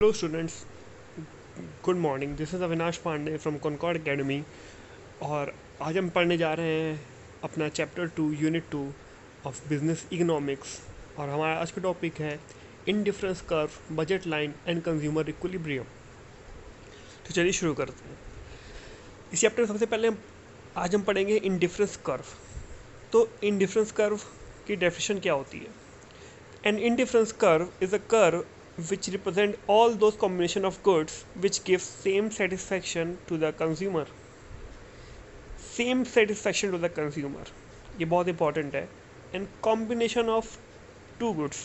Hello students, good morning. This is Avinash Pandey from Concord Academy और आज हम पढ़ने जा रहे हैं अपना chapter 2 unit 2 of business economics. और हमारा आज का टॉपिक है indifference curve, budget line and consumer equilibrium. तो चलिए शुरू करते हैं। इस चैप्टर में सबसे पहले आज हम पढ़ेंगे इनडिफरेंस कर्व। तो इनडिफरेंस कर्व की डेफिनेशन क्या होती है? An indifference curve is a curve which represent all those combination of goods which give same satisfaction to the consumer. Same satisfaction to the consumer. ये बहुत important है. And combination of two goods.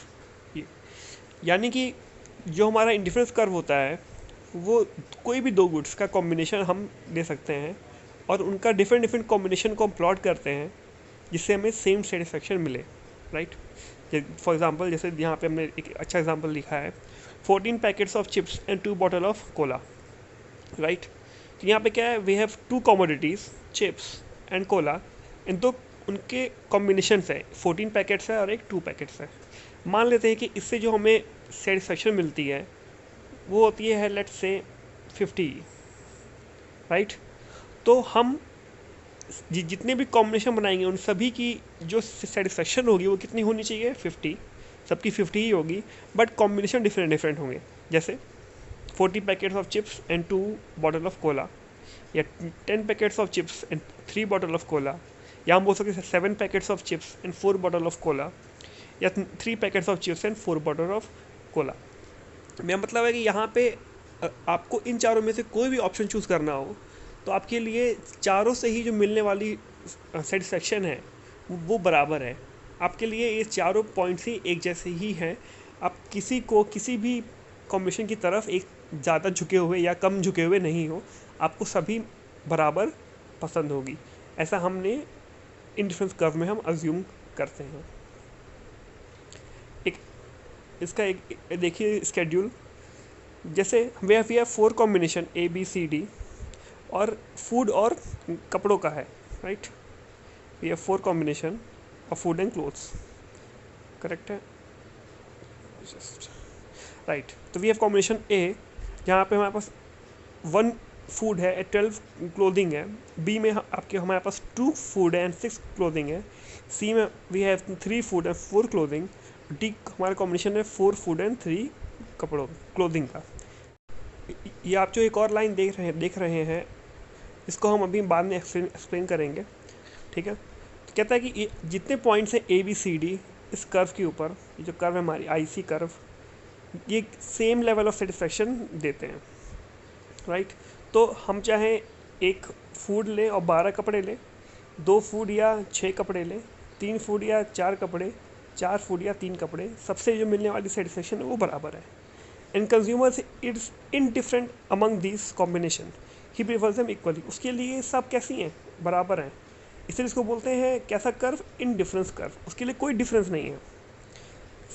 यानी कि जो हमारा indifference curve होता है वो कोई भी दो गुड्स का कॉम्बिनेशन हम ले सकते हैं और उनका डिफरेंट डिफरेंट कॉम्बिनेशन को हम प्लॉट करते हैं जिससे हमें सेम सेटिस्फेक्शन मिले, राइट? फॉर एग्जाम्पल जैसे यहाँ पे हमने एक अच्छा एग्जाम्पल लिखा है 14 packets of chips and 2 bottle of cola, right? तो यहाँ पे क्या है, we have 2 commodities chips and cola, इन दो उनके कॉम्बिनेशन है, 14 पैकेट्स है और एक 2 पैकेट्स है। मान लेते हैं कि इससे जो हमें सेटिस्फेक्शन मिलती है वो होती है लेट्स से 50, राइट? तो हम जितने भी कॉम्बिनेशन बनाएंगे उन सभी की जो सेटिस्फेक्शन होगी वो कितनी होनी चाहिए? 50। सबकी 50 ही होगी, बट कॉम्बिनेशन डिफरेंट डिफरेंट होंगे। जैसे 40 packets of chips and 2 bottle of Cola, या 10 packets of chips and 3 bottle of Cola, या हम बोल सकते हैं 7 packets of chips and 4 bottle of Cola, या 3 packets of chips and 4 bottle of Cola. मेरा मतलब है कि यहाँ पे आपको इन चारों में से कोई भी ऑप्शन चूज़ करना हो तो आपके लिए चारों से ही जो मिलने वाली सेटिस्फेक्शन है वो बराबर है। आपके लिए ये चारों पॉइंट्स ही एक जैसे ही हैं। आप किसी को किसी भी कॉम्बिनेशन की तरफ एक ज़्यादा झुके हुए या कम झुके हुए नहीं हो, आपको सभी बराबर पसंद होगी। ऐसा हमने इंडिफरेंस कर्व में हम अज्यूम करते हैं। एक इसका एक देखिए स्केड्यूल। जैसे वी हैव 4 कॉम्बिनेशन ABCD और फूड और कपड़ों का है, right? We have 4 combination of food and clothes, correct है? Just right. तो वी हैव कॉम्बिनेशन ए जहाँ पे हमारे पास 1 फूड है, 12 क्लोथिंग है। बी में आपके हमारे पास 2 फूड है एंड 6 क्लोथिंग है। सी में we have 3 food and 4 clothing. D हमारा कॉम्बिनेशन है 4 फूड एंड 3 कपड़ों क्लोथिंग का। ये आप जो एक और लाइन देख रहे हैं इसको हम अभी बाद में एक्सप्लेन करेंगे, ठीक है? तो कहता है कि ये जितने पॉइंट्स हैं ABCD इस कर्व के ऊपर, ये जो कर्व है हमारी IC कर्व, ये सेम लेवल ऑफ सेटिस्फेक्शन देते हैं, राइट? तो हम चाहें एक फूड लें और 12 कपड़े लें, 2 फूड या 6 कपड़े लें, 3 फूड या 4 कपड़े, 4 फूड या 3 कपड़े, सबसे जो मिलने वाली सेटिस्फेक्शन है वो बराबर है। And consumers it's indifferent among this combination, he prefers them equally. उसके लिए सब कैसी हैं? बराबर हैं। इसलिए इसको बोलते हैं कैसा कर्व? Indifference curve. उसके लिए कोई डिफरेंस नहीं है।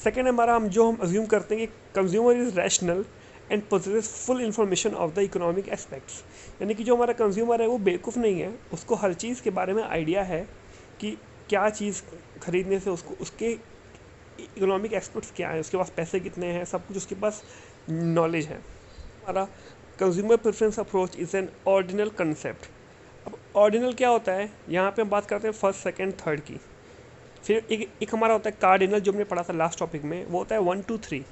सेकेंड हमारा हम अज्यूम करते हैं कि consumer is rational and possesses full information of the economic aspects. यानी कि जो हमारा कंज्यूमर है वो बेवकूफ़ नहीं है, उसको हर चीज़ के बारे में आइडिया है कि क्या चीज़ खरीदने से उसको उसके इकोनॉमिक एस्पेक्ट्स क्या है, उसके पास पैसे कितने हैं, सब कुछ उसके पास नॉलेज है। हमारा consumer preference approach is an ordinal concept. अब ऑर्डिनल क्या होता है? यहाँ पे हम बात करते हैं फर्स्ट, सेकंड, थर्ड की। फिर एक हमारा होता है कार्डिनल, जो हमने पढ़ा था लास्ट टॉपिक में, वो होता है 1 2 3।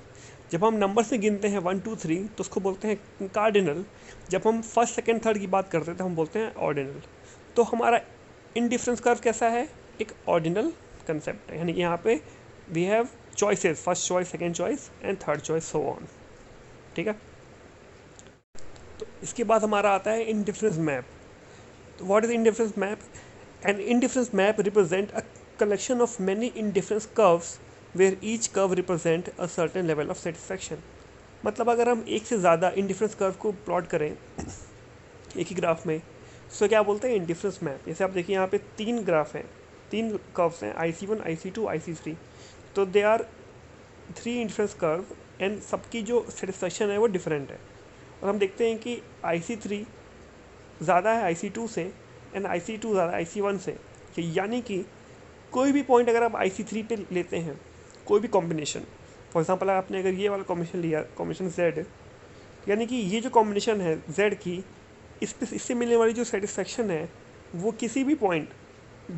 जब हम नंबर से गिनते हैं 1 2 3 तो उसको बोलते हैं कार्डिनल। जब हम फर्स्ट, सेकंड, थर्ड की बात करते हैं तो हम बोलते हैं ऑर्डिनल। तो हमारा इनडिफरेंस कर्व कैसा है? एक ऑर्डिनल कंसेप्ट है। यानी कि यहाँ पे we have choices, first choice, second choice and third choice, so on, ठीक है? तो इसके बाद हमारा आता है इनडिफरेंस मैप। तो what is indifference map? An indifference map represent a collection of many indifference curves where each curve represent a certain level of satisfaction। मतलब अगर हम एक से ज़्यादा इंडिफरेंस कर्व को प्लॉट करें एक ही ग्राफ में, तो क्या बोलते हैं? Indifference map. जैसे आप देखिए यहाँ पे 3 ग्राफ हैं, 3 कर्व्स हैं, IC1, IC2, IC3। तो they are 3 indifference curve and सबकी जो सेटिस्फेक्शन है वो डिफरेंट है। और हम देखते हैं कि IC3 ज़्यादा है IC2 से एंड IC2 ज़्यादा IC1 से। यानी कि कोई भी पॉइंट अगर आप IC3 पे लेते हैं, कोई भी कॉम्बिनेशन, फॉर एग्जांपल आपने अगर ये वाला कॉम्बिनेशन लिया, कॉम्बिनेशन Z, यानी कि ये जो कॉम्बिनेशन है z की, इससे मिलने वाली जो सेटिस्फेक्शन है वो किसी भी पॉइंट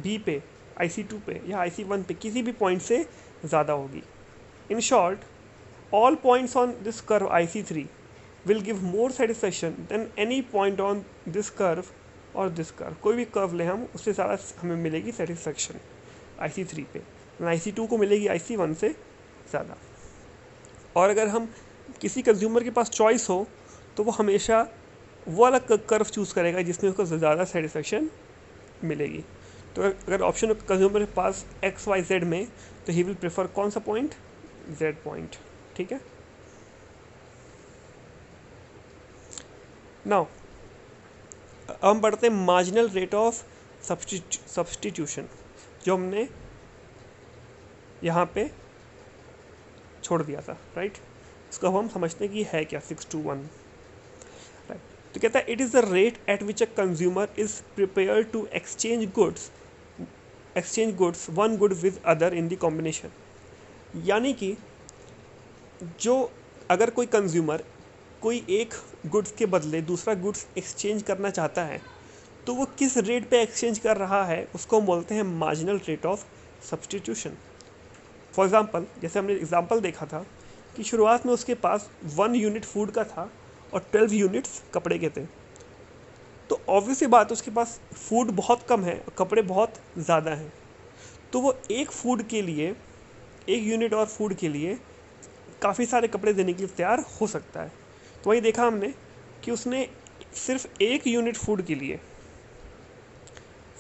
b पे, IC2 पे या IC1 पे किसी भी पॉइंट से ज़्यादा होगी। In short, all points on this curve IC3 will give more satisfaction than any point on this curve और this curve। कोई भी कर्व ले हम, उससे ज़्यादा हमें मिलेगी सेटिस्फेक्शन IC3 पे, IC2 को मिलेगी IC1 से ज़्यादा। और अगर हम किसी कंज्यूमर के पास चॉइस हो तो वो हमेशा वो अलग कर्व चूज़ करेगा जिसमें उसको ज़्यादा सेटिस्फेक्शन मिलेगी। तो अगर ऑप्शन कंज्यूमर के पास XYZ में, तो ही विल प्रेफर कौन सा पॉइंट? Z point. ठीक है। नाउ हम पढ़ते हैं मार्जिनल रेट ऑफ सब्स्टिट्यूशन, जो हमने यहाँ पे छोड़ दिया था, राइट। इसको हम समझते हैं कि है क्या 621, राइट। तो कहता है it is the rate at which a consumer is prepare to exchange goods one good with other in the combination. यानी कि जो अगर कोई कंज्यूमर कोई एक गुड्स के बदले दूसरा गुड्स एक्सचेंज करना चाहता है, तो वो किस रेट पे एक्सचेंज कर रहा है उसको हम बोलते हैं marginal rate of substitution. For example, जैसे हमने एग्जांपल देखा था कि शुरुआत में उसके पास 1 यूनिट फूड का था और 12 यूनिट्स कपड़े के थे, तो ऑब्वियसली बात उसके पास फूड बहुत कम है और कपड़े बहुत ज़्यादा हैं, तो वो एक यूनिट और फूड के लिए काफ़ी सारे कपड़े देने के लिए तैयार हो सकता है। तो वही देखा हमने कि उसने सिर्फ एक यूनिट फूड के लिए,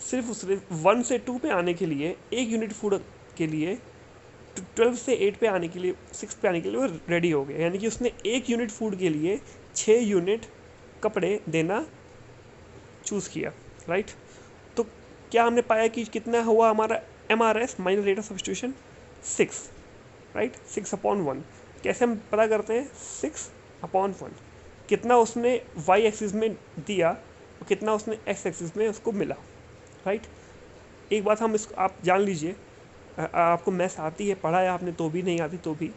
सिर्फ उसने 1 से 2 पे आने के लिए, एक यूनिट फूड के लिए 12 से 8 पे आने के लिए, 6 पे आने के लिए वो रेडी हो गया। यानी कि उसने एक यूनिट फूड के लिए 6 यूनिट कपड़े देना चूज़ किया, राइट। तो क्या हमने पाया कि कितना हुआ हमारा MRS, minor rate of substitution? 6, right. 6/1। कैसे हम पता करते हैं? 6/1। कितना उसने y एक्सिस में दिया और कितना उसने x एक्सिस में उसको मिला, राइट। एक बात हम इसको आप जान लीजिए, आपको मैथ्स आती है, पढ़ा है आपने तो भी, नहीं आती तो भी,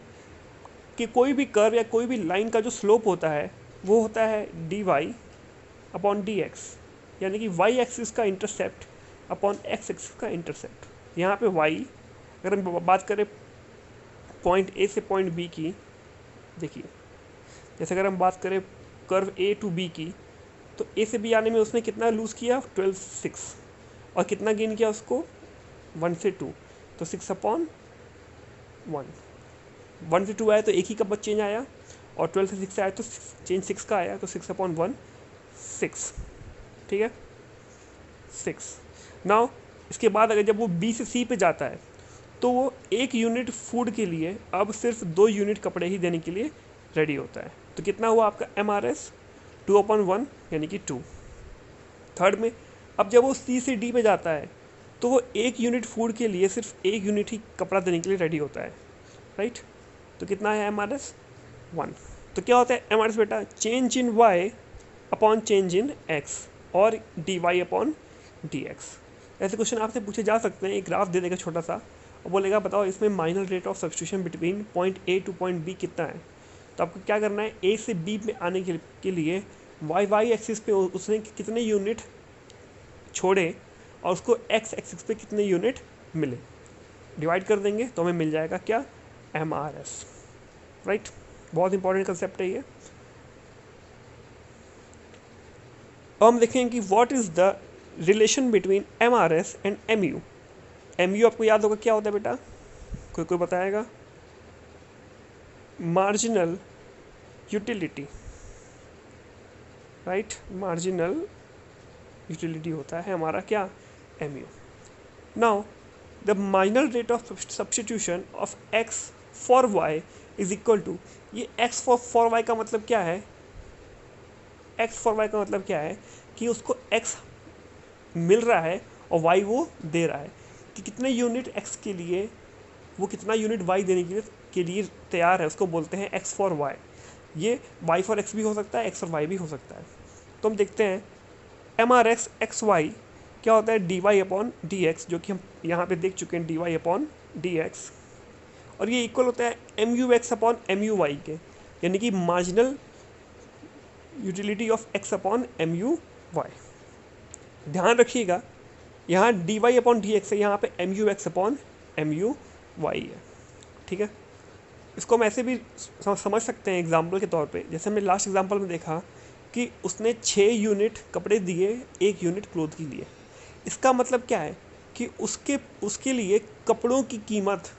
कि कोई भी कर्व या कोई भी लाइन का जो स्लोप होता है वो होता है dy/dx, यानी कि y एक्सिस का इंटरसेप्ट अपॉन x एक्सिस का इंटरसेप्ट। यहाँ पे y, अगर हम बात करें पॉइंट A से पॉइंट B की, देखिए जैसे अगर हम बात करें कर्व A टू B की, तो A से B आने में उसने कितना लूज़ किया? 12/6। और कितना गेन किया उसको? 1 से 2, तो 6/1। 1 से 2 आया तो एक ही का बच चेंज आया, और 12 से 6 आया तो चेंज 6 का आया, तो 6/1 6, ठीक है, 6। नाउ इसके बाद अगर जब वो B से C पे जाता है, तो वो एक यूनिट फूड के लिए अब सिर्फ 2 यूनिट कपड़े ही देने के लिए रेडी होता है। तो कितना हुआ आपका MRS? 2/1, यानी कि 2। थर्ड में अब जब वो C से D पे जाता है, तो वो एक यूनिट फूड के लिए सिर्फ एक यूनिट ही कपड़ा देने के लिए रेडी होता है, राइट। तो कितना है MRS? 1। तो क्या होता है MRS बेटा? Change in y upon change in x और dy/dx। ऐसे क्वेश्चन आपसे पूछे जा सकते हैं। एक ग्राफ दे देगा छोटा सा और बोलेगा बताओ इसमें minor rate of substitution between point A two point B कितना है। तो आपको क्या करना है, A से B में आने के लिए y एक्सिस पे उसने कितने यूनिट छोड़े और उसको x एक्सिस पे कितने यूनिट मिले, डिवाइड कर देंगे तो हमें मिल जाएगा क्या? MRS, right. बहुत इंपॉर्टेंट कंसेप्ट है ये। अब हम देखेंगे कि what is the relation between MRS and MU। MU आपको याद होगा क्या होता है बेटा? कोई बताएगा? Marginal utility, right. Marginal utility होता है हमारा क्या? MU। Now the marginal rate of substitution of x for y is equal to, ये x फॉर y का मतलब क्या है? x फॉर y का मतलब क्या है कि उसको x मिल रहा है और y वो दे रहा है, कि कितने यूनिट x के लिए वो कितना यूनिट y देने के लिए तैयार है, उसको बोलते हैं x फॉर y। ये y फॉर x भी हो सकता है, x फॉर y भी हो सकता है। तो हम देखते हैं MRS XY क्या होता है? dy/dx, जो कि हम यहाँ पे देख चुके हैं, dy/dx। और ये इक्वल होता है MUX/MUY के, यानी कि marginal utility of X upon M U Y. ध्यान रखिएगा यहाँ D Y upon D X है, यहाँ पे M U X upon M U Y है। ठीक है, इसको हम ऐसे भी समझ सकते हैं एग्जाम्पल के तौर पे। जैसे हमने लास्ट एग्जाम्पल में देखा कि उसने 6 यूनिट कपड़े दिए, 1 यूनिट क्लोथ की लिए। इसका मतलब क्या है कि उसके लिए कपड़ों की कीमत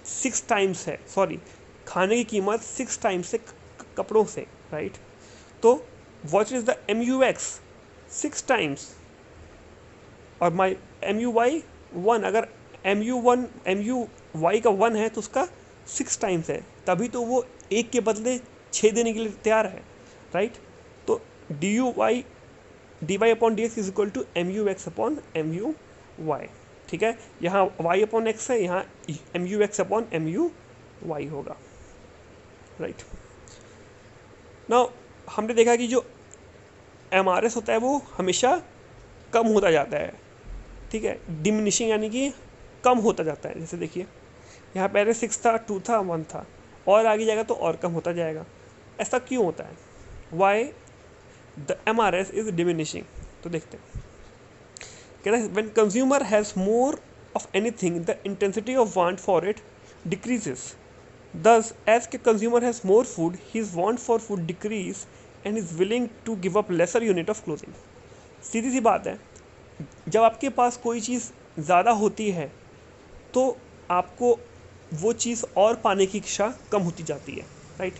6 टाइम्स है, सॉरी खाने की कीमत 6 टाइम्स है कपड़ों से, राइट। तो what is the M U X 6 times और माई एम यू वाई 1। अगर एम यू वाई का 1 है तो उसका 6 टाइम्स है, तभी तो वो 1 के बदले 6 देने के लिए तैयार है, राइट। तो D Y upon D X is equal to M U X upon M U Y. ठीक है, यहाँ वाई अपॉन एक्स है, यहाँ M U X upon M U Y होगा, राइट। नाउ हमने देखा कि जो एम आर एस होता है वो हमेशा कम होता जाता है, ठीक है, डिमिनिशिंग यानी कि कम होता जाता है। जैसे देखिए यहाँ पहले 6 था, 2 था, 1 था, और आगे जाएगा तो और कम होता जाएगा। ऐसा क्यों होता है? Why the M R S is diminishing. तो देखते हैं, कहते हैं when consumer has more of anything the intensity of want for it decreases. Thus, as the consumer has more food, his want for food decrease and is willing to give up lesser unit of clothing. सीधी सी बात है, जब आपके पास कोई चीज़ ज़्यादा होती है तो आपको वो चीज़ और पाने की इच्छा कम होती जाती है, राइट।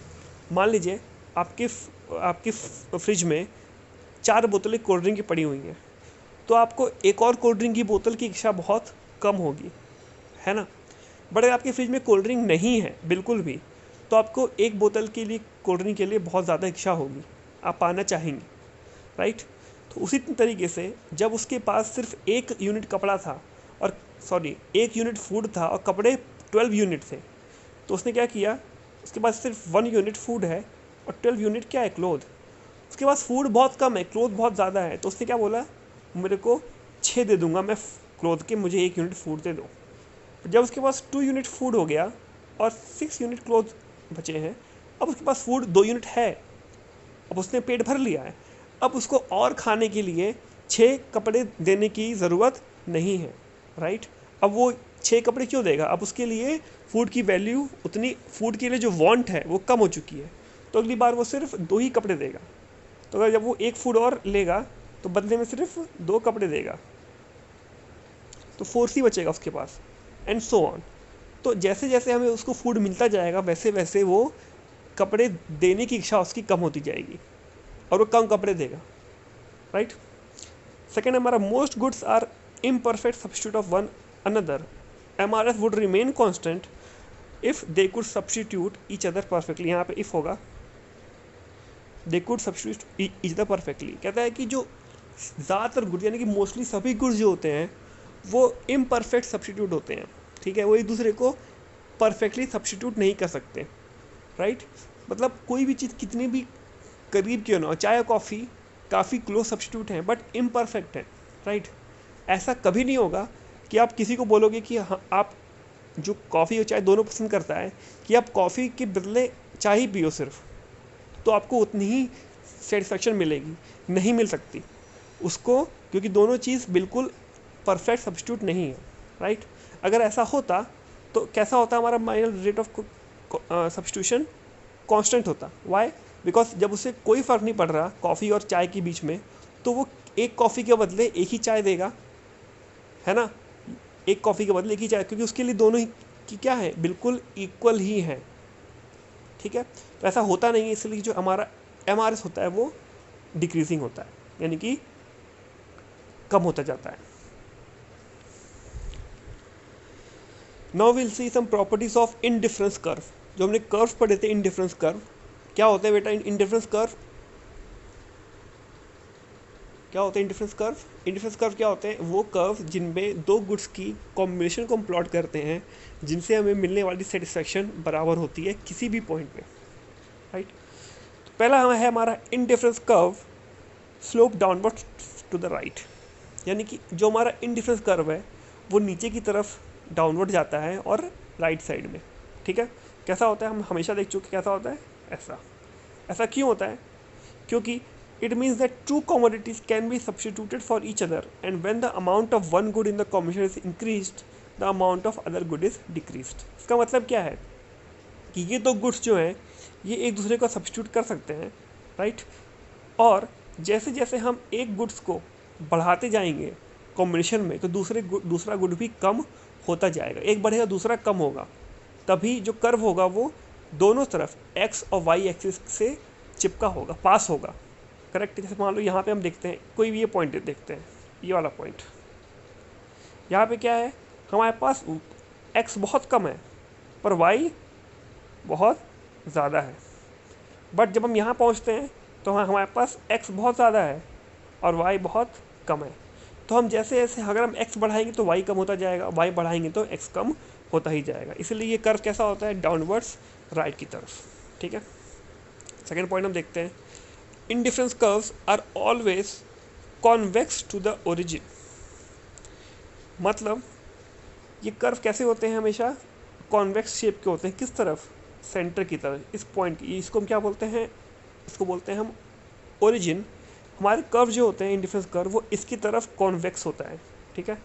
मान लीजिए आपके फ्रिज में 4 बोतलें कोल्ड ड्रिंक की पड़ी हुई हैं, तो आपको एक और कोल्ड ड्रिंक की बोतल की इच्छा बहुत कम होगी, है ना। बट अगर आपके फ्रिज में कोल्ड ड्रिंक नहीं है बिल्कुल भी, तो आपको एक बोतल के लिए कोल्ड ड्रिंक के लिए बहुत ज़्यादा इच्छा होगी, आप पाना चाहेंगे, राइट। तो उसी तरीके से जब उसके पास सिर्फ 1 यूनिट कपड़ा था और 1 यूनिट फूड था और कपड़े 12 यूनिट थे, तो उसने क्या किया, उसके पास सिर्फ 1 यूनिट फूड है और 12 यूनिट क्या है, क्लोथ। उसके पास फूड बहुत कम है, क्लोथ बहुत ज़्यादा है, तो उसने क्या बोला, मेरे को 6 दे दूंगा मैं क्लोथ के, मुझे 1 यूनिट फूड दे दो। जब उसके पास 2 यूनिट फूड हो गया और 6 यूनिट क्लोथ बचे हैं, अब उसके पास फूड 2 यूनिट है, अब उसने पेट भर लिया है, अब उसको और खाने के लिए 6 कपड़े देने की ज़रूरत नहीं है, राइट। अब वो 6 कपड़े क्यों देगा, अब उसके लिए फूड की वैल्यू उतनी, फूड के लिए जो वांट है वो कम हो चुकी है, तो अगली बार वो सिर्फ 2 ही कपड़े देगा। तो अगर जब वो 1 फूड और लेगा तो बदले में सिर्फ 2 कपड़े देगा, तो 4C बचेगा उसके पास, एंड सो ऑन। तो जैसे जैसे हमें उसको फूड मिलता जाएगा वैसे वैसे वो कपड़े देने की इच्छा उसकी कम होती जाएगी और वो कम कपड़े देगा, राइट। सेकेंड हमारा most goods are imperfect substitute of one another, MRS would remain constant if they could substitute each other perfectly. यहाँ पे इफ होगा, they could substitute each other perfectly. कहता है कि जो ज़्यादातर गुड्स यानी कि मोस्टली सभी गुड्स जो होते हैं वो इम्परफेक्ट सब्स्टिट्यूट होते हैं, ठीक है, वो एक दूसरे को परफेक्टली सब्स्टिट्यूट नहीं कर सकते, राइट। मतलब कोई भी चीज़ कितनी भी करीब क्यों ना हो, चाय और कॉफ़ी काफ़ी क्लोज सब्स्टिट्यूट हैं बट इम्परफेक्ट हैं, राइट। ऐसा कभी नहीं होगा कि आप किसी को बोलोगे कि हाँ आप जो कॉफ़ी और चाय दोनों पसंद करता है कि आप कॉफ़ी के बदले चाय ही पियो सिर्फ, तो आपको उतनी ही सेटिस्फेक्शन मिलेगी, नहीं मिल सकती उसको, क्योंकि दोनों चीज़ बिल्कुल परफेक्ट सब्स्टिट्यूट नहीं है, राइट। अगर ऐसा होता तो कैसा होता, हमारा minor rate of substitution constant होता। व्हाई? बिकॉज जब उसे कोई फ़र्क नहीं पड़ रहा कॉफ़ी और चाय के बीच में, तो वो एक कॉफ़ी के बदले एक ही चाय देगा, है ना, एक कॉफ़ी के बदले एक ही चाय, क्योंकि उसके लिए दोनों ही की क्या है, बिल्कुल इक्वल ही है, ठीक है। तो ऐसा होता नहीं है, इसलिए जो हमारा MRS होता है वो डिक्रीजिंग होता है, यानी कि कम होता जाता है। Now will see some properties of indifference curve. जो हमने कर्व पढ़े थे, इनडिफरेंस कर्व क्या होता है बेटा, इनडिफरेंस कर्व क्या होता है, इनडिफरेंस कर्व, इनडिफरेंस कर्व क्या होते हैं, वो कर्व जिनमें 2 गुड्स की कॉम्बिनेशन को हम प्लॉट करते हैं जिनसे हमें मिलने वाली सेटिस्फेक्शन बराबर होती है किसी भी पॉइंट पे, राइट। तो पहला है हमारा indifference curve slope downward to the right, यानी कि जो हमारा इनडिफरेंस कर्व है वो नीचे की तरफ डाउनवर्ड जाता है और राइट साइड में, ठीक है। कैसा होता है, हम हमेशा देख चुके कैसा होता है, ऐसा। ऐसा क्यों होता है, क्योंकि it means that two commodities can be substituted for each other, and when the amount of one good in the combination is increased, the amount of other good is decreased. इसका मतलब क्या है कि ये दो गुड्स जो हैं ये एक दूसरे को सब्स्टिट्यूट कर सकते हैं, राइट। और जैसे जैसे हम एक गुड्स को बढ़ाते जाएंगे कॉम्बिनेशन में, तो दूसरा गुड भी कम होता जाएगा, एक बढ़ेगा दूसरा कम होगा, तभी जो कर्व होगा वो दोनों तरफ x और y एक्सिस से चिपका होगा, पास होगा, करेक्ट। जैसे मान लो यहाँ पे हम देखते हैं, कोई भी ये पॉइंट देखते हैं, ये वाला पॉइंट, यहाँ पे क्या है, हमारे पास x बहुत कम है पर y बहुत ज़्यादा है। बट जब हम यहाँ पहुँचते हैं तो हमारे पास x बहुत ज़्यादा है और y बहुत कम है। तो हम जैसे जैसे अगर हम x बढ़ाएंगे तो y कम होता जाएगा, y बढ़ाएंगे तो x कम होता ही जाएगा। इसलिए ये कर्व कैसा होता है, डाउनवर्ड्स राइट की तरफ, ठीक है। सेकेंड पॉइंट हम देखते हैं, indifference curves are always convex to the origin। मतलब ये कर्व कैसे होते हैं, हमेशा कॉन्वेक्स शेप के होते हैं। किस तरफ, सेंटर की तरफ, इस पॉइंट की, इसको हम क्या बोलते हैं, इसको बोलते हैं हम ओरिजिन। हमारे कर्व जो होते हैं इंडिफरेंस कर्व, वो इसकी तरफ कॉन्वेक्स होता है, ठीक है।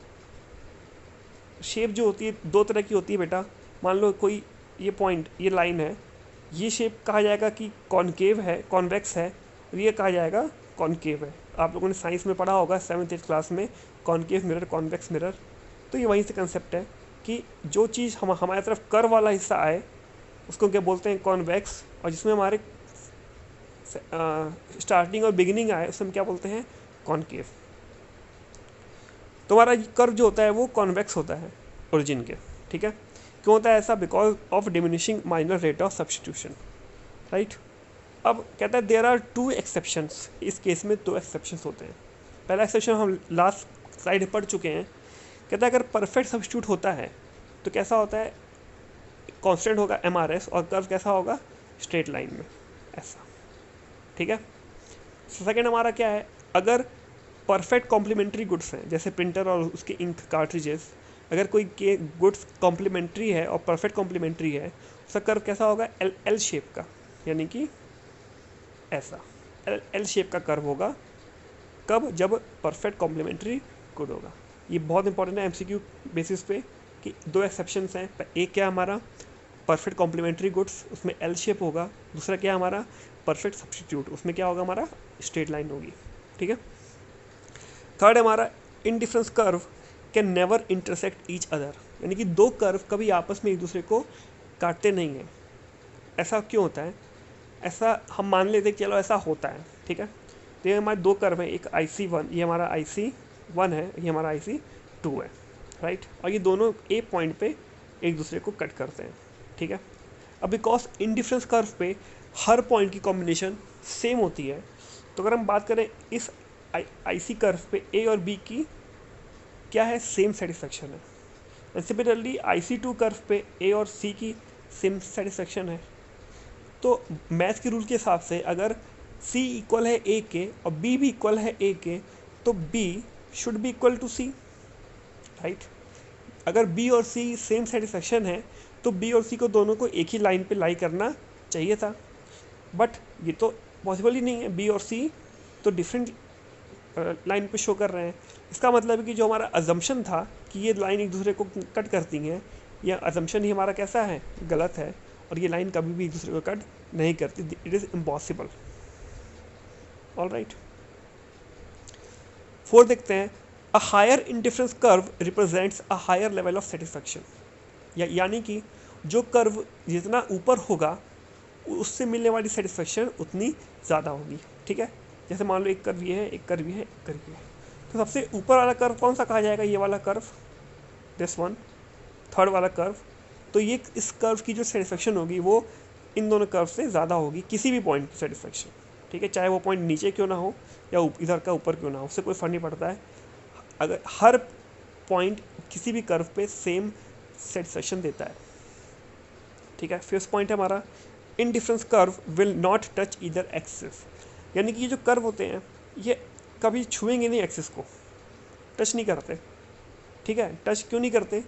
शेप जो होती है दो तरह की होती है बेटा, मान लो कोई ये पॉइंट, ये लाइन है, ये शेप कहा जाएगा कि कॉनकेव है, कॉन्वेक्स है, ये कहा जाएगा कॉनकेव है। आप लोगों ने साइंस में पढ़ा होगा 7th 8th क्लास में, कॉनकेव मिरर, कॉन्वेक्स मिरर। तो ये वहीं से कंसेप्ट है कि जो चीज़ हमारे तरफ कर्व वाला हिस्सा आए उसको क्या बोलते हैं, कॉन्वेक्स, और जिसमें हमारे स्टार्टिंग और बिगिनिंग आए उसमें क्या बोलते हैं, कॉनकेव। तो हमारा कर्व जो होता है वो कॉन्वेक्स होता है ओरिजिन के, ठीक है। क्यों होता है ऐसा, because of diminishing minor rate of substitution, right. अब कहता है देयर आर 2 एक्सेप्शंस, इस केस में 2 एक्सेप्शंस होते हैं। पहला एक्सेप्शन हम लास्ट स्लाइड पढ़ चुके हैं, कहता है अगर परफेक्ट सब्स्टिट्यूट होता है तो कैसा होता है, कांस्टेंट होगा MRS, और कर्व कैसा होगा, स्ट्रेट लाइन में ऐसा, ठीक है। सेकेंड हमारा क्या है, अगर परफेक्ट कॉम्प्लीमेंट्री गुड्स हैं, जैसे प्रिंटर और उसके इंक कार्ट्रिजेस, अगर कोई के गुड्स कॉम्प्लीमेंट्री है और परफेक्ट कॉम्प्लीमेंट्री है, उसका कर्व कैसा होगा, एल शेप का, यानी कि ऐसा एल शेप का कर्व होगा। कब, जब परफेक्ट कॉम्प्लीमेंट्री गुड होगा। ये बहुत इंपॉर्टेंट है MCQ बेसिस पे कि 2 एक्सेप्शंस हैं। एक क्या हमारा परफेक्ट कॉम्प्लीमेंट्री गुड्स, उसमें एल शेप होगा। दूसरा क्या हमारा परफेक्ट सब्स्टिट्यूट, उसमें क्या होगा, हमारा स्ट्रेट लाइन होगी, ठीक है। थर्ड हमारा indifference curve can never intersect each other, यानी कि 2 कर्व कभी आपस में एक दूसरे को काटते नहीं हैं। ऐसा क्यों होता है, ऐसा हम मान लेते हैं, चलो ऐसा होता है, ठीक है। तो ये हमारे 2 कर्व हैं, एक IC1, ये हमारा IC1 है, ये हमारा IC2 है, राइट। और ये दोनों ए पॉइंट पे एक दूसरे को कट करते हैं, ठीक है। अब बिकॉज इनडिफरेंस कर्व पे हर पॉइंट की कॉम्बिनेशन सेम होती है, तो अगर हम बात करें इस IC कर्व पे A और B की क्या है, सेम सेटिस्फेक्शन है। एंड सिमिलरली IC2 कर्व पे A और C की सेम सेटिस्फेक्शन है। तो मैथ के रूल के हिसाब से अगर C इक्वल है A के और B भी इक्वल है A के, तो B should be equal to C, right. अगर B और C सेम सेटिस्फेक्शन है तो B और C को दोनों को एक ही लाइन पे लाई करना चाहिए था, बट ये तो पॉसिबल ही नहीं है। B और C तो डिफरेंट लाइन पे शो कर रहे हैं। इसका मतलब है कि जो हमारा अजम्पशन था कि ये लाइन एक दूसरे को कट करती हैं, यह अजम्पशन ही हमारा कैसा है, गलत है, और ये लाइन कभी भी एक दूसरे को कट नहीं करती। It is impossible. All right, 4 देखते हैं, a higher indifference curve represents a higher level of satisfaction, यानी कि जो कर्व जितना ऊपर होगा उससे मिलने वाली सेटिस्फेक्शन उतनी ज़्यादा होगी, ठीक है। जैसे मान लो एक कर्व ये है, एक कर्व ये है, एक कर्व ये है, तो सबसे ऊपर वाला कर्व कौन सा कहा जाएगा, ये वाला कर्व, दिस वन, थर्ड वाला कर्व। तो ये इस कर्व की जो सेटिस्फेक्शन होगी वो इन दोनों कर्व से ज़्यादा होगी, किसी भी पॉइंट की सेटिस्फेक्शन, ठीक है। चाहे वो पॉइंट नीचे क्यों ना हो या इधर का ऊपर क्यों ना हो, उससे कोई फर्क नहीं पड़ता है, अगर हर पॉइंट किसी भी कर्व पे सेम सेटिस्फेक्शन देता है, ठीक है। फिफ्थ पॉइंट है हमारा, indifference curve will not touch either axis, यानी कि ये जो कर्व होते हैं ये कभी छुएंगे नहीं एक्सिस को, टच नहीं करते, ठीक है। टच क्यों नहीं करते,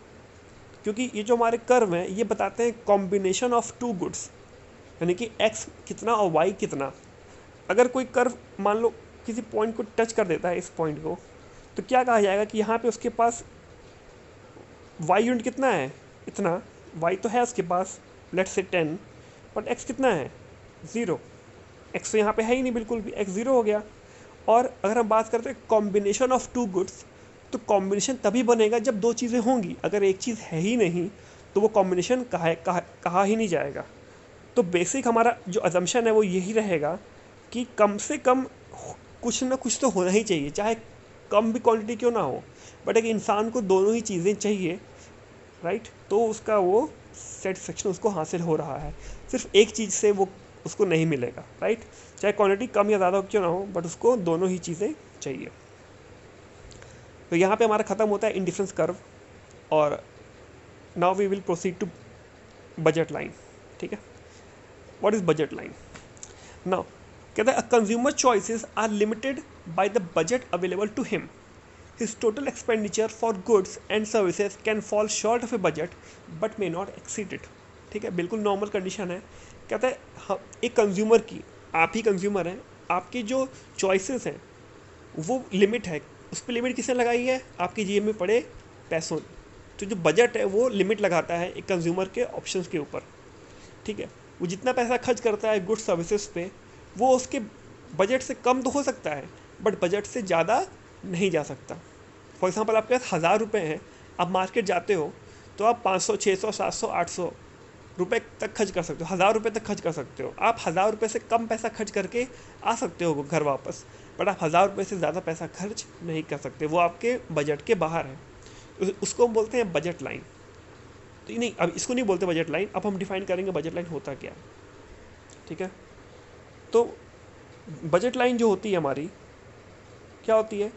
क्योंकि ये जो हमारे कर्व हैं ये बताते हैं कॉम्बिनेशन ऑफ 2 गुड्स, यानी कि x कितना और y कितना। अगर कोई कर्व मान लो किसी पॉइंट को टच कर देता है इस पॉइंट को, तो क्या कहा जाएगा कि यहाँ पे उसके पास वाई यूनिट कितना है, इतना वाई तो है उसके पास, लेट्स से 10, बट एक्स कितना है 0, एक्स तो यहाँ पे है ही नहीं बिल्कुल भी, एक्स 0 हो गया। और अगर हम बात करते हैं कॉम्बिनेशन ऑफ टू गुड्स, तो कॉम्बिनेशन तभी बनेगा जब दो चीज़ें होंगी, अगर एक चीज़ है ही नहीं तो वो कॉम्बिनेशन कहा ही नहीं जाएगा। तो बेसिक हमारा जो अजम्पशन है वो यही रहेगा कि कम से कम कुछ ना कुछ तो होना ही चाहिए, चाहे कम भी क्वांटिटी क्यों ना हो, बट एक इंसान को दोनों ही चीज़ें चाहिए, राइट। तो उसका वो सेटिस्फेक्शन उसको हासिल हो रहा है, सिर्फ एक चीज़ से वो उसको नहीं मिलेगा, राइट। चाहे क्वांटिटी कम या ज़्यादा क्यों ना हो, बट उसको दोनों ही चीज़ें चाहिए। तो यहाँ पे हमारा ख़त्म होता है इंडिफरेंस कर्व, और now we will proceed to budget line. ठीक है, what is budget line? Now कहता है a consumer choices are limited by the budget available to him, his total expenditure for goods and services can fall short of a budget but may not exceed it. ठीक है, बिल्कुल normal condition है। कहता है एक consumer की, आप ही consumer हैं, आपकी जो चॉइसेस हैं वो लिमिट है, उस पर लिमिट किसने लगाई है? आपकी जेब में पड़े पैसों। तो जो बजट है वो लिमिट लगाता है एक कंज्यूमर के ऑप्शंस के ऊपर। ठीक है, वो जितना पैसा खर्च करता है गुड्स सर्विसेज पे, वो उसके बजट से कम तो हो सकता है, बट बजट से ज़्यादा नहीं जा सकता। फॉर एग्जांपल आपके पास 1000 रुपये हैं, आप मार्केट जाते हो तो आप 500, 600, 700, 800 रुपये तक खर्च कर सकते हो, 1000 रुपये तक खर्च कर सकते हो। आप 1000 रुपये से कम पैसा खर्च करके आ सकते हो घर वापस, बट आप 1000 रुपये से ज़्यादा पैसा खर्च नहीं कर सकते, वो आपके बजट के बाहर है। उसको हम बोलते हैं बजट लाइन। तो नहीं, अब इसको नहीं बोलते बजट लाइन, अब हम डिफाइन करेंगे बजट लाइन होता क्या है। ठीक है, तो बजट लाइन जो होती है हमारी, क्या होती है?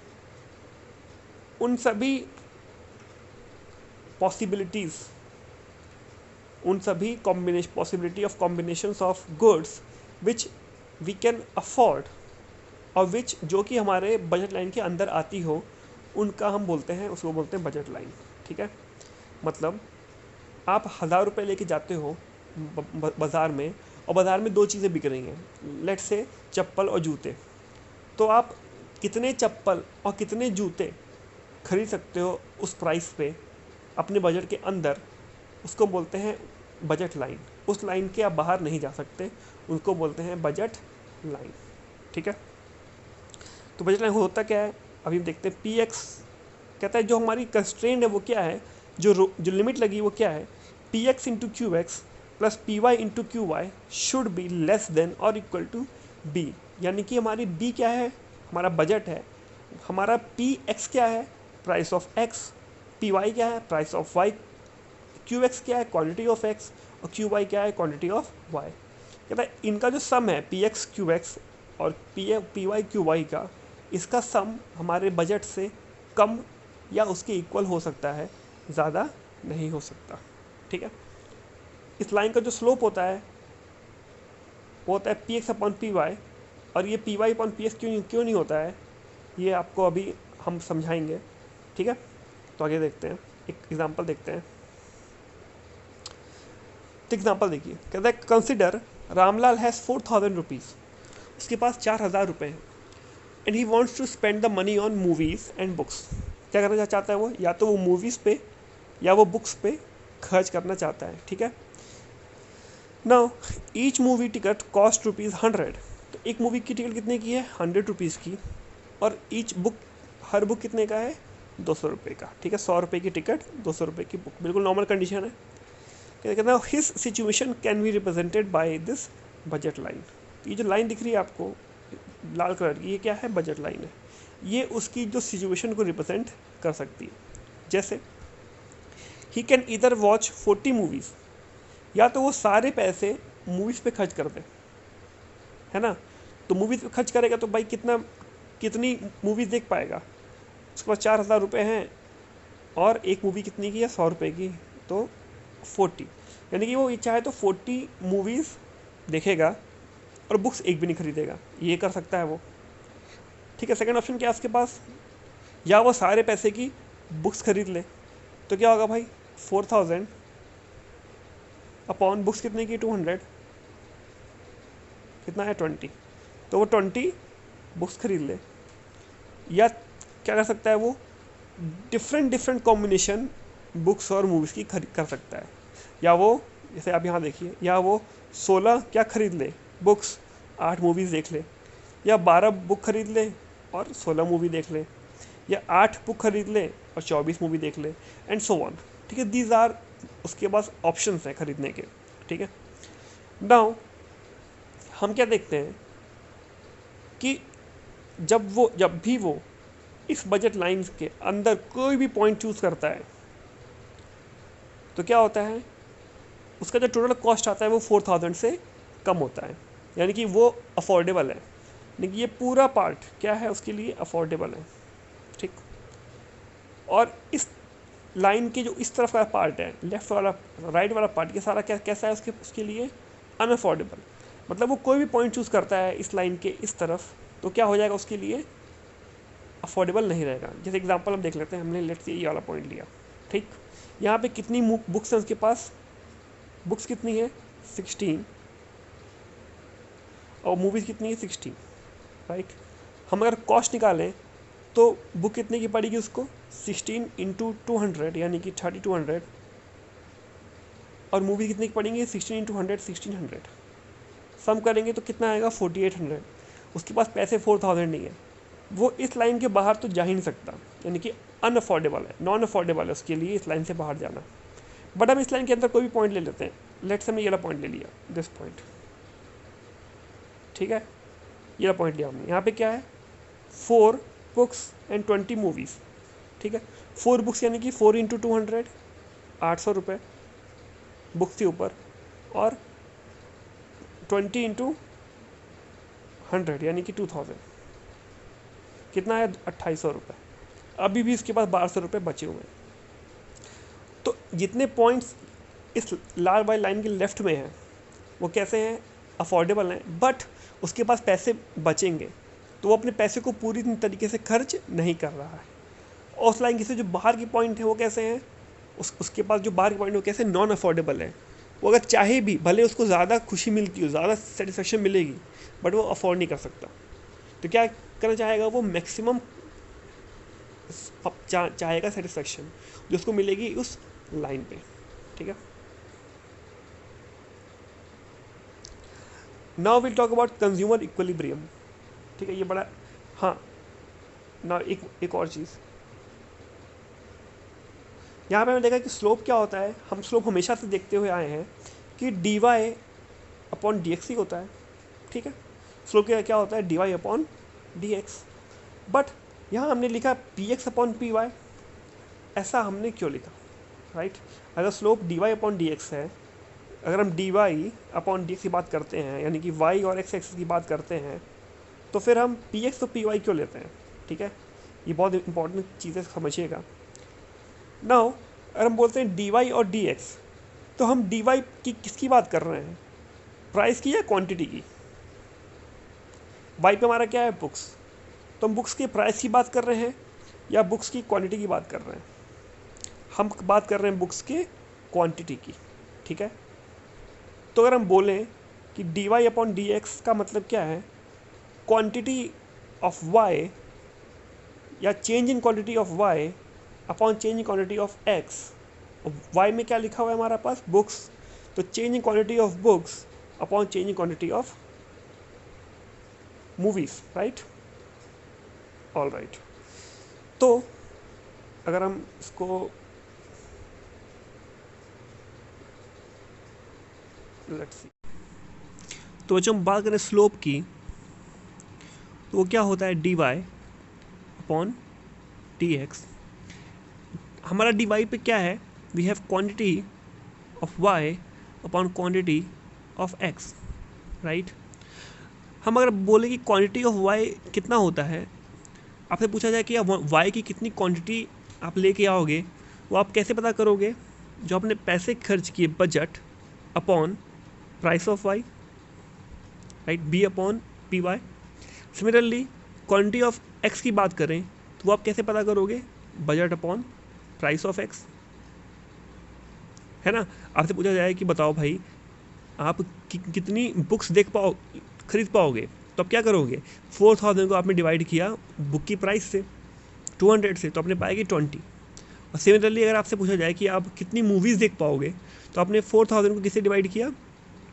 उन सभी पॉसिबिलिटीज़, उन सभी possibility of combinations of goods which we can afford, और विच जो कि हमारे बजट लाइन के अंदर आती हो, उनका हम बोलते हैं, उसको बोलते हैं बजट लाइन। ठीक है, मतलब आप 1000 रुपये लेके जाते हो बाज़ार में, और बाज़ार में दो चीज़ें बिक रही हैं, लेट्स से चप्पल और जूते। तो आप कितने चप्पल और कितने जूते खरीद सकते हो उस प्राइस पे अपने बजट के अंदर, उसको बोलते हैं बजट लाइन। उस लाइन के आप बाहर नहीं जा सकते, उनको बोलते हैं बजट लाइन। ठीक है, तो बजट लाइन होता क्या है अभी देखते हैं। पी एक्स कहता है जो हमारी कंस्ट्रेंट है वो क्या है, जो लिमिट लगी वो क्या है, P X into Q X plus P Y into Q Y should be less than और इक्वल टू बी। यानी कि हमारी बी क्या है, हमारा बजट है, हमारा पी एक्स क्या है, price of X, P Y क्या है, price of Y, Q X क्या है, क्वांटिटी ऑफ एक्स, और क्यू वाई क्या है, क्वांटिटी ऑफ वाई। कहता है इनका जो सम है पी एक्स क्यू एक्स और पी वाई क्यू वाई का, इसका सम हमारे बजट से कम या उसके इक्वल हो सकता है, ज़्यादा नहीं हो सकता। ठीक है, इस लाइन का जो स्लोप होता है वो होता है P X upon P Y, और ये P Y upon P X क्यों नहीं होता है, ये आपको अभी हम समझाएंगे। ठीक है, तो आगे देखते हैं, एक एग्जांपल देखते हैं। तो एग्जांपल देखिए, कहता है कंसिडर रामलाल हैज़ 4000 रुपीज़, उसके पास 4000 रुपये हैं, and he wants to spend the money on movies and books. क्या करना चाहता है वो, या तो वो मूवीज़ पे या वो बुक्स पे खर्च करना चाहता है। ठीक है, now each movie ticket cost ₹100। तो एक मूवी की टिकट कितने की है, 100 रुपीज़ की, और ईच बुक, हर बुक कितने का है, 200 रुपये का। ठीक है, 100 रुपये की टिकट, 200 रुपये की बुक, बिल्कुल नॉर्मल कंडीशन है। कहते हैं his situation can be represented by this budget line. ये जो लाइन दिख रही है आपको लाल कलर की, ये क्या है, बजट लाइन है। ये उसकी जो सिचुएशन को रिप्रेजेंट कर सकती है। जैसे he can either watch 40 movies, या तो वो सारे पैसे मूवीज़ पे खर्च कर दे, है ना। तो मूवीज़ पे खर्च करेगा तो भाई कितनी मूवीज़ देख पाएगा। उसके पास 4000 रुपये हैं, और एक मूवी कितनी की है, 100 रुपये की, तो 40, यानी कि वो चाहे तो 40 मूवीज़ देखेगा और बुक्स एक भी नहीं खरीदेगा, ये कर सकता है वो। ठीक है, सेकंड ऑप्शन क्या है उसके पास, या वो सारे पैसे की बुक्स खरीद ले, तो क्या होगा भाई, 4000 अपॉन बुक्स कितने की, 200, कितना है, 20। तो वो 20 बुक्स खरीद ले। या क्या कर सकता है वो, डिफरेंट डिफरेंट कॉम्बिनेशन बुक्स और मूवीज़ की खरीद कर सकता है। या वो, जैसे आप यहाँ देखिए, या वो 16 क्या खरीद ले बुक्स, 8 मूवीज़ देख ले। या 12 बुक खरीद ले और 16 मूवी देख ले। या 8 बुक खरीद ले और 24 मूवी देख ले, एंड सो ऑन। ठीक है, दीज आर उसके पास ऑप्शंस हैं खरीदने के। ठीक है, नाउ हम क्या देखते हैं कि जब भी वो इस बजट लाइन के अंदर कोई भी पॉइंट चूज करता है, तो क्या होता है, उसका जो टोटल कॉस्ट आता है वो 4000 से कम होता है। यानी कि वो अफोर्डेबल है, यानी कि ये पूरा पार्ट क्या है उसके लिए अफोर्डेबल है। ठीक, और इस लाइन के जो इस तरफ का पार्ट है, लेफ्ट वाला राइट वाला पार्ट, ये सारा कैसा है उसके लिए अनअफोर्डेबल। मतलब वो कोई भी पॉइंट चूज करता है इस लाइन के इस तरफ, तो क्या हो जाएगा उसके लिए अफोर्डेबल नहीं रहेगा। जैसे एग्जांपल हम देख लेते हैं, हमने लेट्स से ये वाला पॉइंट लिया। ठीक, यहाँ पे कितनी बुक्स हैं उसके पास, बुक्स कितनी है 16, और मूवीज़ कितनी है 60, राइट। हम अगर कॉस्ट निकालें तो बुक कितने की पड़ेगी उसको, 16 इंटू 200 यानी कि 3200, और मूवी कितने की पड़ेंगी 16 इंटू 100 1600। सम करेंगे तो कितना आएगा 4800। उसके पास पैसे 4000 नहीं है, वो इस लाइन के बाहर तो जा ही नहीं सकता, यानी कि अनअफोर्डेबल है, नॉन अफोर्डेबल है उसके लिए इस लाइन से बाहर जाना। बट हम इस लाइन के अंदर कोई भी पॉइंट ले लेते हैं, लेट्स से हमने ये वाला पॉइंट ले लिया, दिस पॉइंट। ठीक है, ये वाला पॉइंट लिया हमने। यहाँ पे क्या है, 4 बुक्स एंड 20 मूवीज़। ठीक है, 4 बुक्स यानी कि 4 इंटू 200 800 रुपये बुक्स के ऊपर, और 20 इंटू 100 यानी कि 2000, कितना है 2800 रुपये। अभी भी इसके पास 1200 रुपये बचे हुए हैं। तो जितने पॉइंट्स इस लाल वाली लाइन के लेफ्ट में हैं वो कैसे हैं, अफोर्डेबल हैं, बट उसके पास पैसे बचेंगे, तो वो अपने पैसे को पूरी तरीके से खर्च नहीं कर रहा है। और उस लाइन के से जो बाहर के पॉइंट हैं वो कैसे हैं, उसके पास जो बाहर के पॉइंट है वो कैसे नॉन अफोर्डेबल है। वो अगर चाहे भी, भले उसको ज़्यादा खुशी मिलती हो, ज़्यादा सेटिस्फेक्शन मिलेगी, बट वो अफोर्ड नहीं कर सकता। तो क्या करना चाहेगा वो, मैक्सिमम चाहेगा सेटिस्फेक्शन जो उसको मिलेगी उस लाइन पे। ठीक है, now will talk about consumer equilibrium. ठीक है, ये बड़ा, हाँ ना, एक और चीज़ यहाँ पे मैंने देखा कि स्लोप क्या होता है। हम स्लोप हमेशा से देखते हुए आए हैं कि D Y upon D X ही होता है। ठीक है, स्लोप क्या होता है, D Y upon D X. But यहाँ हमने लिखा P X upon P Y, ऐसा हमने क्यों लिखा, राइट। अगर slope D Y upon D X है, अगर हम D Y upon D X की बात करते हैं, यानी कि वाई और एक्स एक्सिस की बात करते हैं, तो फिर हम पी एक्स तो पी वाई क्यों लेते हैं। ठीक है, ये बहुत इंपॉर्टेंट चीज़ें समझिएगा। नाउ अगर हम बोलते हैं डी वाई और डी एक्स, तो हम डी वाई की किसकी बात कर रहे हैं, प्राइस की या क्वांटिटी की। वाई पे हमारा क्या है, बुक्स, तो हम बुक्स के प्राइस की बात कर रहे हैं या बुक्स की क्वांटिटी की बात कर रहे हैं। हम बात कर रहे हैं बुक्स के क्वांटिटी की। ठीक है, तो अगर हम बोलें कि D Y upon D X का मतलब क्या है, क्वांटिटी ऑफ वाई या change in quantity of Y upon change in quantity of X. Y में क्या लिखा हुआ है हमारा पास, बुक्स, तो change in quantity of books upon change in quantity of movies, right. All right, तो अगर हम इसको लेट्स सी, तो जब हम बात करें स्लोप की, तो वो क्या होता है, D Y upon D X. हमारा डी वाई पे क्या है, we have quantity of Y upon quantity of X, right. हम अगर बोले कि क्वांटिटी ऑफ वाई कितना होता है, आपसे पूछा जाए कि वाई की कितनी क्वांटिटी आप लेके आओगे, वो आप कैसे पता करोगे, जो आपने पैसे खर्च किए, budget upon price of Y, right, B upon P Y. Similarly quantity of X की बात करें तो वो आप कैसे पता करोगे, budget upon price of X, है ना। आपसे पूछा जाए कि बताओ भाई आप कितनी बुक्स खरीद पाओगे, तो अब क्या करोगे, 4000 को आपने डिवाइड किया बुक की प्राइस से 200 से, तो आपने पाएगी 20। और सिमिलरली अगर आपसे पूछा जाए कि आप कितनी मूवीज़ देख पाओगे, तो आपने 4000 को किससे डिवाइड किया,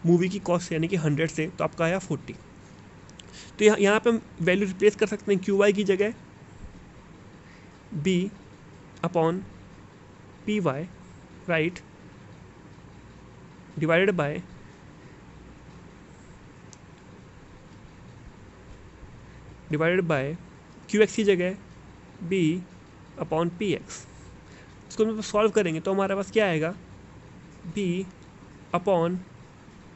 मूवी की कॉस्ट से, यानी कि 100 से, तो आपका आया 40। तो यहाँ पे हम वैल्यू रिप्लेस कर सकते हैं क्यू वाई की जगह B upon P Y, right, divided by Q X की जगह बी अपॉन पी एक्स। इसको हम सॉल्व करेंगे तो हमारे पास क्या आएगा, B upon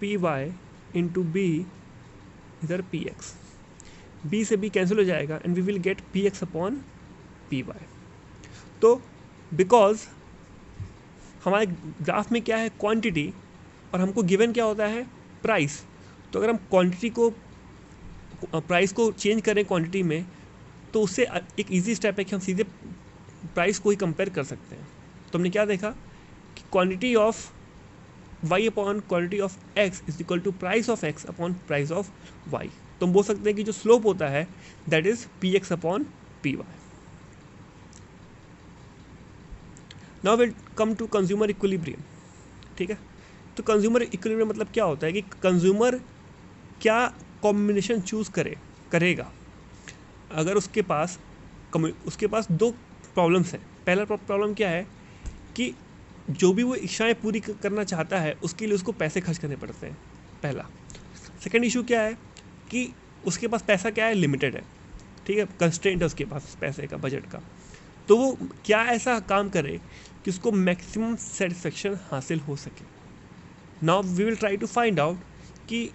P Y into B इधर पी एक्स, बी से बी कैंसिल हो जाएगा and we will get P X upon P Y. तो बिकॉज हमारे ग्राफ में क्या है, क्वांटिटी, और हमको गिवन क्या होता है, प्राइस। तो अगर हम क्वांटिटी को, प्राइस को चेंज करें क्वांटिटी में, तो उससे एक इजी स्टेप है कि हम सीधे प्राइस को ही कंपेयर कर सकते हैं। तो हमने क्या देखा कि quantity of y upon quantity of x is equal to price of x upon price of y। तो हम बोल सकते हैं कि जो स्लोप होता है that is P X upon P Y. Now will come to consumer equilibrium. ठीक है, तो कंज्यूमर इक्विलिब्रियम मतलब क्या होता है कि कंज्यूमर क्या कॉम्बिनेशन चूज करेगा अगर उसके पास दो प्रॉब्लम्स हैं। पहला प्रॉब्लम क्या है कि जो भी वो इच्छाएं पूरी करना चाहता है उसके लिए उसको पैसे खर्च करने पड़ते हैं, पहला। सेकंड इशू क्या है कि उसके पास पैसा क्या है, लिमिटेड है, ठीक है, कंस्ट्रेंट है उसके पास पैसे का, बजट का। तो वो क्या ऐसा काम करे कि उसको मैक्सिमम सेटिस्फेक्शन हासिल हो सके। Now we will try to find out कि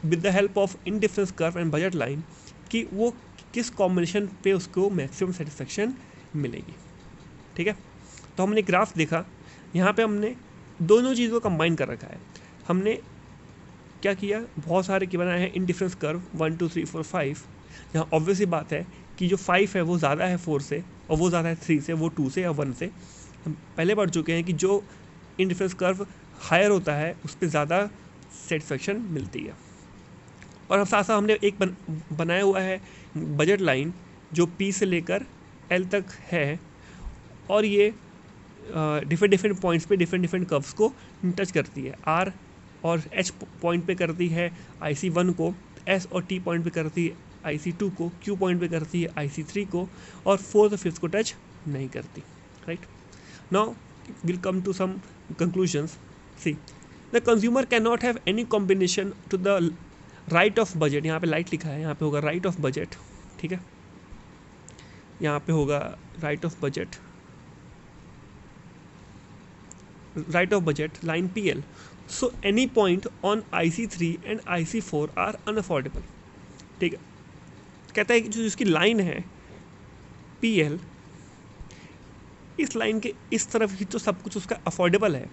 with the help of indifference curve and budget line कि वो किस कॉम्बिनेशन पे उसको मैक्सिमम सेटिस्फेक्शन मिलेगी। ठीक है, तो हमने ग्राफ देखा, यहाँ पे हमने दोनों चीज़ों को कंबाइन कर रखा है। हमने क्या किया, बहुत सारे की बनाए हैं इंडिफरेंस कर्व 1 2 3 4 5, जहाँ ऑब्वियसली बात है कि जो 5 है वो ज़्यादा है 4 से, और वो ज़्यादा है 3 से, वो 2 से या 1 से। हम पहले पढ़ चुके हैं कि जो इंडिफरेंस कर्व हायर होता है उस पर ज़्यादा सेटिस्फेक्शन मिलती है। और हम साथ साथ हमने एक बनाया हुआ है बजट लाइन जो P से लेकर L तक है, और ये डिफरेंट पॉइंट्स पे डिफरेंट कर्व्स को टच करती है। R और H पॉइंट पे करती है IC1 को, S और T पॉइंट पे करती है IC2 को, Q पॉइंट पे करती है IC3 को, और 4th और 5th को टच नहीं करती। Right, now will come to some conclusions. See, the consumer can not have any combination to the right of budget. यहाँ पे लाइट लिखा है, यहाँ पे होगा राइट ऑफ बजट। ठीक है, यहाँ पे होगा right of budget, right of budget line PL. So any point on IC3 and IC4 are unaffordable. ठीक है, कहता है कि जो इसकी लाइन है PL, इस लाइन के इस तरफ ही तो सब कुछ उसका अफोर्डेबल है,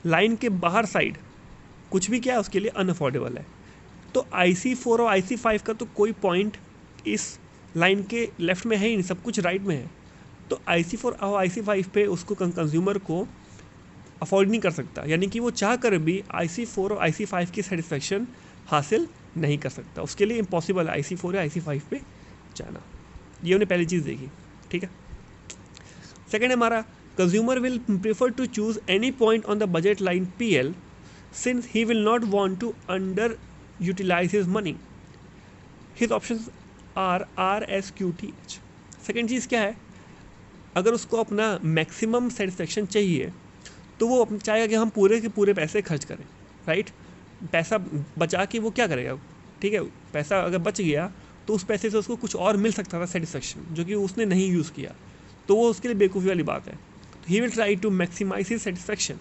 लाइन के बाहर साइड कुछ भी क्या है उसके लिए अनअफोर्डेबल है। तो IC4 और IC5 का तो कोई पॉइंट इस लाइन के लेफ्ट में है ही नहीं, सब कुछ राइट में है। तो IC4 और IC5 पे उसको कंज्यूमर को अफोर्ड नहीं कर सकता, यानी कि वो चाह कर भी IC4 और IC5 की सेटिस्फेक्शन हासिल नहीं कर सकता, उसके लिए इम्पॉसिबल है IC4 या IC5 पे जाना। ये हमने पहली चीज़ देखी। ठीक है, सेकेंड हमारा consumer will prefer to choose any point on the budget line PL since he will not want to under utilise his money. His options are R S Q T H। Second चीज़ क्या है, अगर उसको अपना maximum satisfaction चाहिए तो वो चाहेगा कि हम पूरे के पूरे पैसे खर्च करें। राइट, पैसा बचा के वो क्या करेगा, ठीक है, पैसा अगर बच गया तो उस पैसे से उसको कुछ और मिल सकता था सेटिस्फेक्शन, जो कि उसने नहीं यूज़ किया, तो वो उसके लिए बेवकूफ़ी वाली बात है। तो he will try to maximise his satisfaction.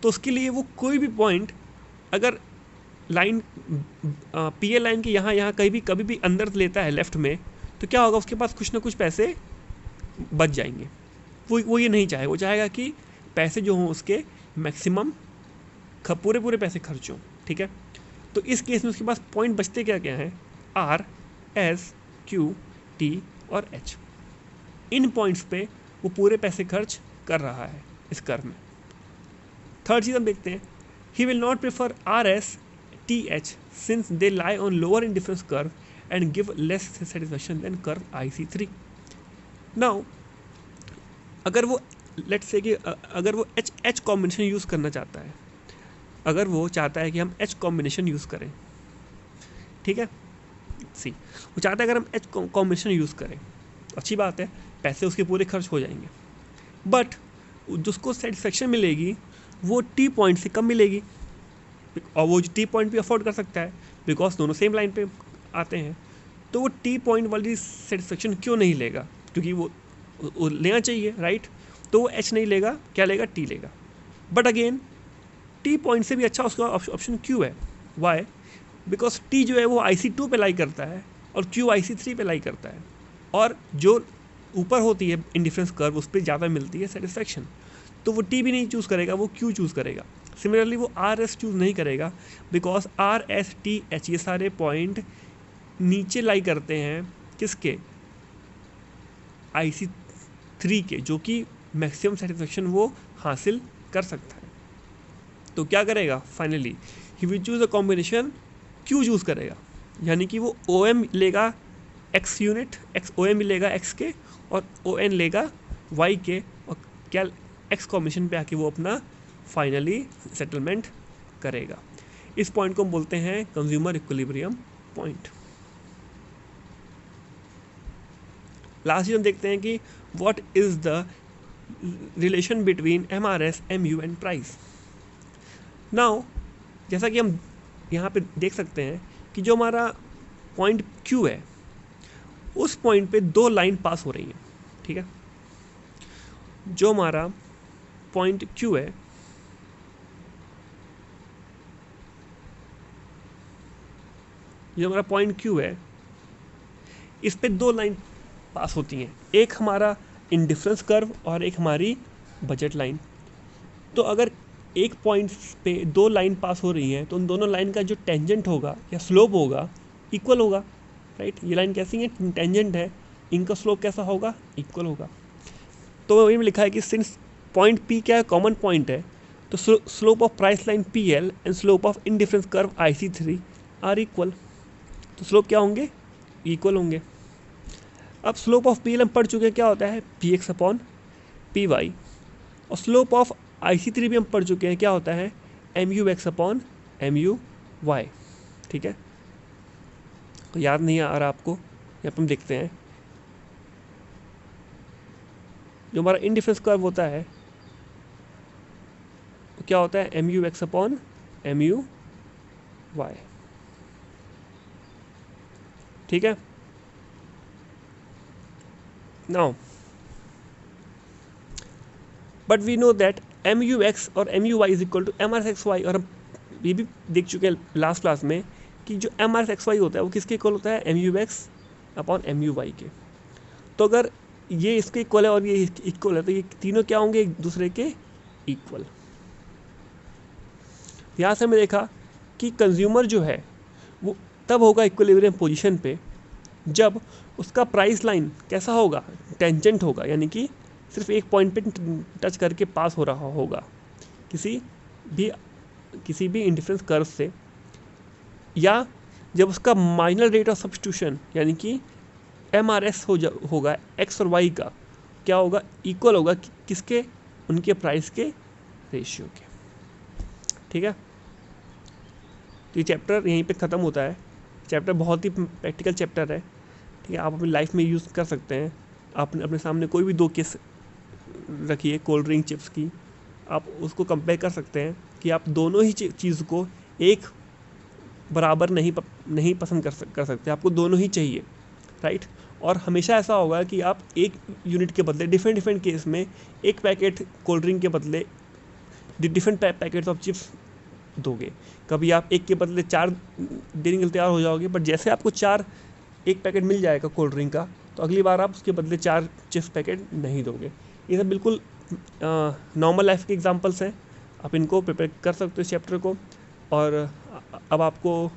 तो उसके लिए वो कोई भी पॉइंट अगर लाइन PL लाइन के यहाँ कभी भी अंदर लेता है लेफ्ट में, तो क्या होगा, उसके पास कुछ ना कुछ पैसे बच जाएंगे। वो ये नहीं चाहे, वो चाहेगा कि पैसे जो हों उसके मैक्सिमम पूरे पैसे खर्च हों। ठीक है, तो इस केस में उसके पास पॉइंट बचते क्या क्या हैं, R S Q T और H। इन पॉइंट्स पे वो पूरे पैसे खर्च कर रहा है इस कर्व में। थर्ड चीज़ हम देखते हैं, ही will not prefer R S TH since they lie on lower indifference curve and give less satisfaction than curve IC3. Now अगर वो लेट्स से कि अगर वो H कॉम्बिनेशन यूज़ करना चाहता है, अगर वो चाहता है कि हम H कॉम्बिनेशन यूज़ करें, ठीक है, सी वो चाहता है अगर हम H कॉम्बिनेशन यूज़ करें, अच्छी बात है, पैसे उसके पूरे खर्च हो जाएंगे, बट जिसको सेटिस्फेक्शन मिलेगी वो T पॉइंट से कम मिलेगी, और वो T पॉइंट भी अफोर्ड कर सकता है बिकॉज दोनों सेम लाइन पे आते हैं, तो वो T पॉइंट वाली सेटिस्फेक्शन क्यों नहीं लेगा, क्योंकि वो लेना चाहिए, राइट, तो वो H नहीं लेगा, क्या लेगा, T लेगा। बट अगेन T पॉइंट से भी अच्छा उसका ऑप्शन Q है, वाई, बिकॉज T जो है वो IC2 पे लाई करता है और Q IC3 पे लाई करता है, और जो ऊपर होती है इंडिफरेंस कर्व उस पर ज़्यादा मिलती है सेटिस्फेक्शन, तो वो T भी नहीं चूज़ करेगा, वो Q चूज़ करेगा। सिमिलरली वो RS चूज़ नहीं करेगा बिकॉज RS TH ये सारे पॉइंट नीचे लाई करते हैं किसके, IC3 के, जो कि मैक्सिमम सेटिस्फेक्शन वो हासिल कर सकता है। तो क्या करेगा, finally he will choose a combination Q choose करेगा, यानी कि वो OM लेगा X यूनिट, OM लेगा X के और ON लेगा Y के, और क्या X कॉम्बिनेशन पे आके वो अपना फाइनली सेटलमेंट करेगा। इस पॉइंट को हम बोलते हैं कंज्यूमर इक्विलिब्रियम पॉइंट। लास्ट हम देखते हैं कि what is the relation between MRS, MU and price. Now जैसा कि हम यहाँ पे देख सकते हैं कि जो हमारा पॉइंट Q है उस पॉइंट पे दो लाइन पास हो रही हैं, ठीक है, जो हमारा पॉइंट Q है जो हमारा पॉइंट Q है इस पे दो लाइन पास होती हैं, एक हमारा इंडिफरेंस कर्व और एक हमारी बजट लाइन। तो अगर एक पॉइंट पे दो लाइन पास हो रही हैं तो उन दोनों लाइन का जो टेंजेंट होगा या स्लोप होगा इक्वल होगा, राइट। ये लाइन कैसी है, टेंजेंट है, इनका स्लोप कैसा होगा, इक्वल होगा। तो वही में लिखा है कि सिंस पॉइंट P क्या है, कॉमन पॉइंट है, तो slope of price line PL and slope of indifference curve IC3 are equal. तो स्लोप क्या होंगे, इक्वल होंगे। अब स्लोप ऑफ PL हम पढ़ चुके हैं क्या होता है, PX अपॉन PY, और स्लोप ऑफ IC3 भी हम पढ़ चुके हैं क्या होता है, MUX अपॉन MUY, ठीक है। तो याद नहीं आ रहा आपको, यहाँ पर हम देखते हैं जो हमारा इंडिफरेंस कर्व होता है तो क्या होता है, MUX अपॉन MUY, ठीक है। Now but we know that MUX और MUY is equal to MRSXY, और हम ये भी देख चुके हैं लास्ट क्लास में कि जो MRSXY होता है वो किसके इक्वल होता है, MUX अपॉन MUY के। तो अगर ये इसके इक्वल है और ये इक्वल है तो ये तीनों क्या होंगे, एक दूसरे के इक्वल। यहाँ से हमने देखा कि कंज्यूमर जो है वो तब होगा इक्विलिब्रियम पोजीशन पे जब उसका प्राइस लाइन कैसा होगा, टेंजेंट होगा, यानी कि सिर्फ एक पॉइंट पे टच करके पास हो रहा होगा किसी भी इंडिफरेंस कर्व से, या जब उसका माइनर रेट ऑफ सब्स्टिट्यूशन यानी कि MRS होगा X और Y का क्या होगा, इक्वल होगा किसके, उनके प्राइस के रेशियो के, ठीक है। तो ये चैप्टर यहीं पे ख़त्म होता है। चैप्टर बहुत ही प्रैक्टिकल चैप्टर है, ठीक है, आप अपनी लाइफ में यूज़ कर सकते हैं। आप अपने सामने कोई भी दो केस रखिए कोल्ड ड्रिंक चिप्स की, आप उसको कंपेयर कर सकते हैं कि आप दोनों ही चीज़ को एक बराबर नहीं पसंद कर सकते, आपको दोनों ही चाहिए, राइट। और हमेशा ऐसा होगा कि आप एक यूनिट के बदले डिफरेंट केस में एक पैकेट कोल्ड ड्रिंक के बदले डिफरेंट पैकेट्स ऑफ चिप्स दोगे। कभी आप एक के बदले 4 देने के लिए तैयार हो जाओगे, बट जैसे आपको एक पैकेट मिल जाएगा कोल्ड ड्रिंक का तो अगली बार आप उसके बदले 4 चिप्स पैकेट नहीं दोगे। ये सब बिल्कुल नॉर्मल लाइफ के एग्जांपल्स हैं, आप इनको प्रिपेयर कर सकते हो इस चैप्टर को। और अब आपको